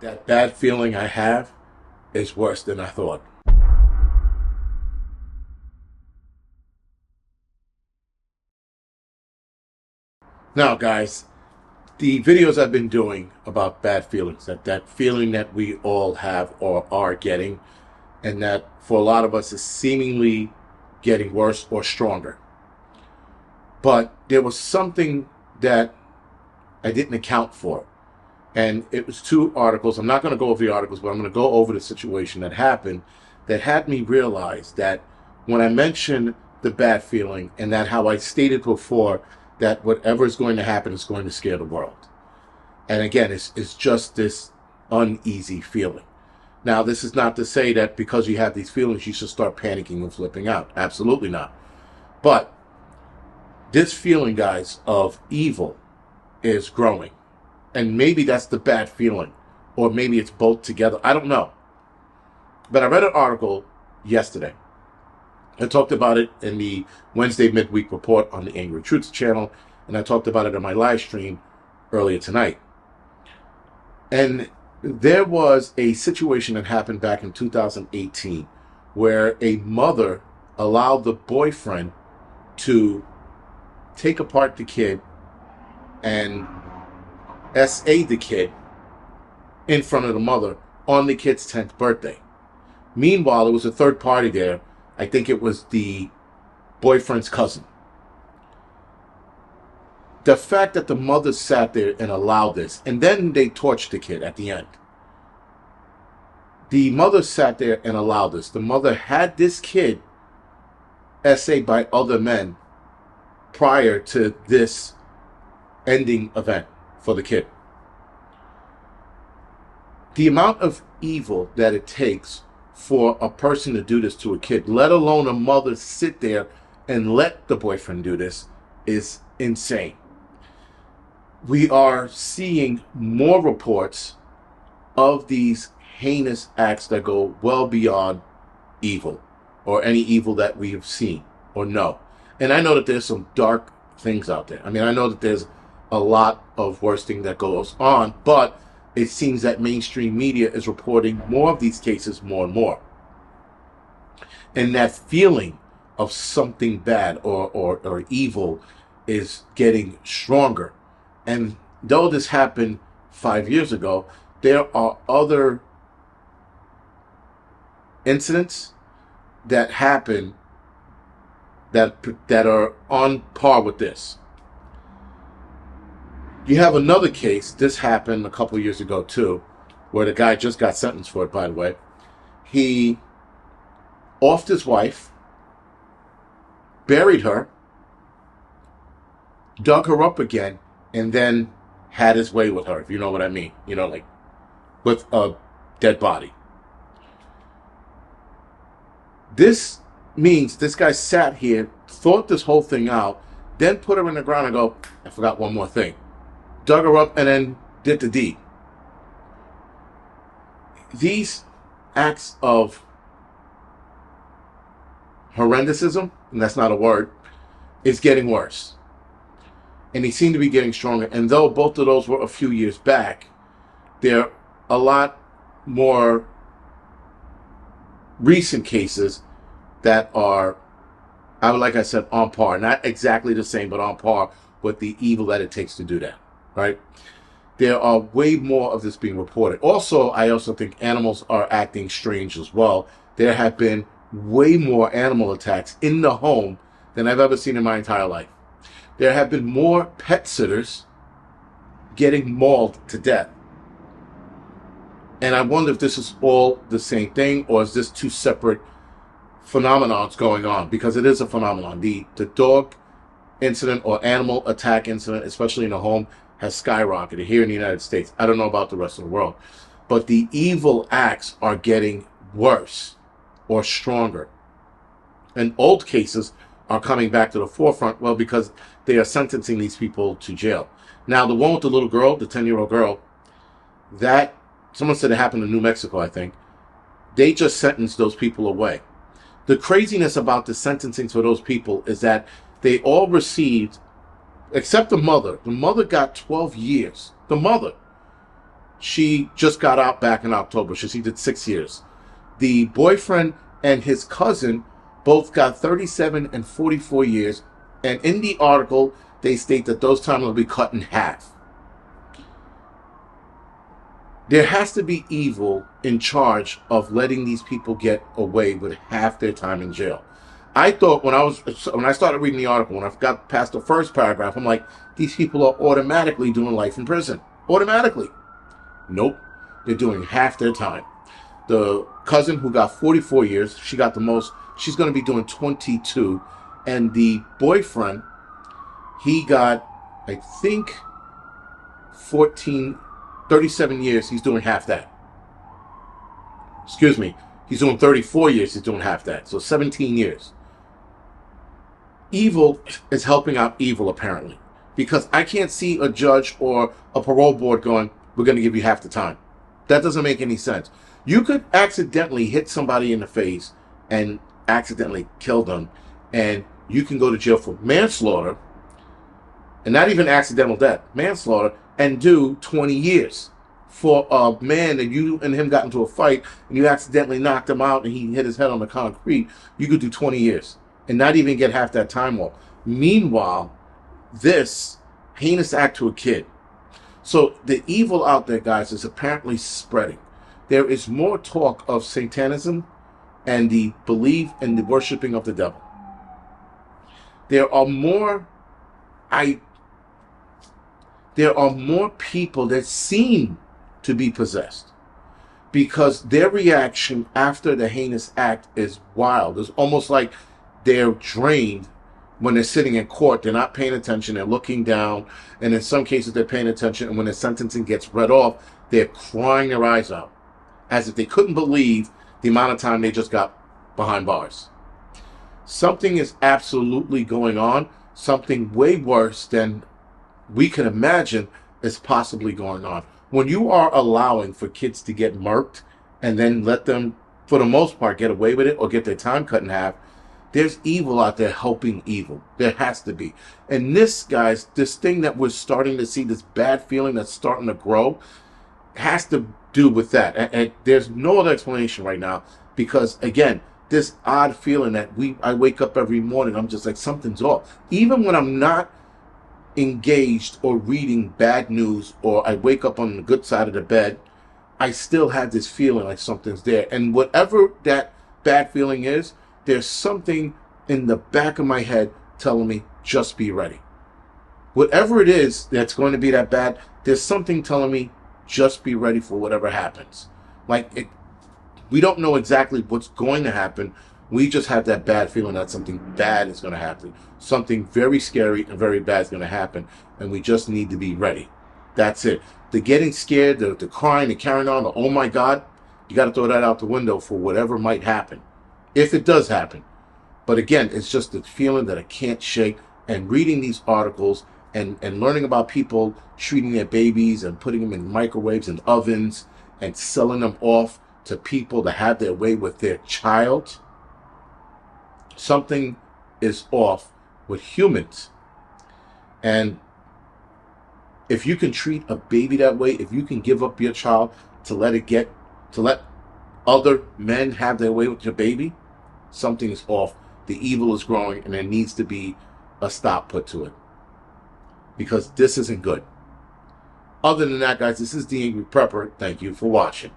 That bad feeling I have is worse than I thought. Now, guys, the videos I've been doing about bad feelings, that feeling that we all have or are getting, and that for a lot of us is seemingly getting worse or stronger. But there was something that I didn't account for. And it was two articles. I'm not going to go over the articles, but I'm going to go over the situation that happened that had me realize that when I mentioned the bad feeling and that how I stated before that whatever is going to happen is going to scare the world. And again, it's just this uneasy feeling. Now, this is not to say that because you have these feelings, you should start panicking and flipping out. Absolutely not. But this feeling, guys, of evil is growing. And maybe that's the bad feeling. Or maybe it's both together. I don't know. But I read an article yesterday. I talked about it in the Wednesday midweek report on the Angry Truths channel. And I talked about it on my live stream earlier tonight. And there was a situation that happened back in 2018 where a mother allowed the boyfriend to take apart the kid and SA the kid in front of the mother on the kid's 10th birthday. Meanwhile, there was a third party there. I think it was the boyfriend's cousin. The fact that the mother sat there and allowed this, and then they torched the kid at the end. The mother sat there and allowed this. The mother had this kid SA by other men prior to this ending event for the kid. The amount of evil that it takes for a person to do this to a kid, let alone a mother sit there and let the boyfriend do this, is insane. We are seeing more reports of these heinous acts that go well beyond evil or any evil that we have seen or know. And I know that there's some dark things out there. I mean, I know that there's a lot of worse thing that goes on, but it seems that mainstream media is reporting more of these cases more and more. And that feeling of something bad or evil is getting stronger. And though this happened 5 years ago, there are other incidents that happen that are on par with this. You have another case. This happened a couple years ago too, where the guy just got sentenced for it, by the way. He offed his wife, buried her, dug her up again, and then had his way with her, if you know what I mean. You know, like with a dead body. This means this guy sat here, thought this whole thing out, then put her in the ground and go, I forgot one more thing. Dug her up and then did the deed. These acts of horrendousicism, and that's not a word, is getting worse. And they seem to be getting stronger. And though both of those were a few years back, they're a lot more recent cases that are, like I said, on par. Not exactly the same, but on par with the evil that it takes to do that. Right? There are way more of this being reported. Also, I also think animals are acting strange as well. There have been way more animal attacks in the home than I've ever seen in my entire life. There have been more pet sitters getting mauled to death. And I wonder if this is all the same thing, or is this two separate phenomenons going on? Because it is a phenomenon. The dog incident or animal attack incident, especially in the home, has skyrocketed here in the United States. I don't know about the rest of the world. But the evil acts are getting worse or stronger. And old cases are coming back to the forefront, well, because they are sentencing these people to jail. Now, the one with the little girl, the 10-year-old girl, that, someone said it happened in New Mexico, I think. They just sentenced those people away. The craziness about the sentencing for those people is that they all received, except the mother. The mother got 12 years. The mother. She just got out back in October. She did 6 years. The boyfriend and his cousin both got 37 and 44 years. And in the article, they state that those times will be cut in half. There has to be evil in charge of letting these people get away with half their time in jail. I thought when I started reading the article, when I got past the first paragraph, I'm like, these people are automatically doing life in prison. Automatically. Nope. They're doing half their time. The cousin who got 44 years, she got the most. She's going to be doing 22. And the boyfriend, he got, I think, 37 years. He's doing half that. Excuse me. He's doing 34 years. He's doing half that. So 17 years. Evil is helping out evil, apparently. Because I can't see a judge or a parole board going, we're going to give you half the time. That doesn't make any sense. You could accidentally hit somebody in the face and accidentally kill them, and you can go to jail for manslaughter, and not even accidental death, manslaughter, and do 20 years. For a man that you and him got into a fight, and you accidentally knocked him out, and he hit his head on the concrete, you could do 20 years, and not even get half that time off. Meanwhile, this heinous act to a kid. So the evil out there, guys, is apparently spreading. There is more talk of satanism and the belief and the worshiping of the devil. There are more people that seem to be possessed because their reaction after the heinous act is wild. It's almost like they're drained when they're sitting in court. They're not paying attention. They're looking down. And in some cases, they're paying attention. And when the sentencing gets read off, they're crying their eyes out as if they couldn't believe the amount of time they just got behind bars. Something is absolutely going on. Something way worse than we can imagine is possibly going on. When you are allowing for kids to get murked and then let them, for the most part, get away with it or get their time cut in half, there's evil out there helping evil. There has to be. And this, guys, this thing that we're starting to see, this bad feeling that's starting to grow, has to do with that. And there's no other explanation right now because, again, this odd feeling that I wake up every morning, I'm just like, something's off. Even when I'm not engaged or reading bad news or I wake up on the good side of the bed, I still have this feeling like something's there. And whatever that bad feeling is, there's something in the back of my head telling me, just be ready. Whatever it is that's going to be that bad, there's something telling me, just be ready for whatever happens. We don't know exactly what's going to happen. We just have that bad feeling that something bad is going to happen. Something very scary and very bad is going to happen. And we just need to be ready. That's it. The getting scared, the crying, the carrying on, the oh my God, you got to throw that out the window for whatever might happen. If it does happen. But again, it's just the feeling that I can't shake. And reading these articles and learning about people treating their babies and putting them in microwaves and ovens and selling them off to people to have their way with their child. Something is off with humans. And if you can treat a baby that way, if you can give up your child to let other men have their way with your baby, something is off. The evil is growing and there needs to be a stop put to it. Because this isn't good. Other than that, guys, this is the Angry Prepper. Thank you for watching.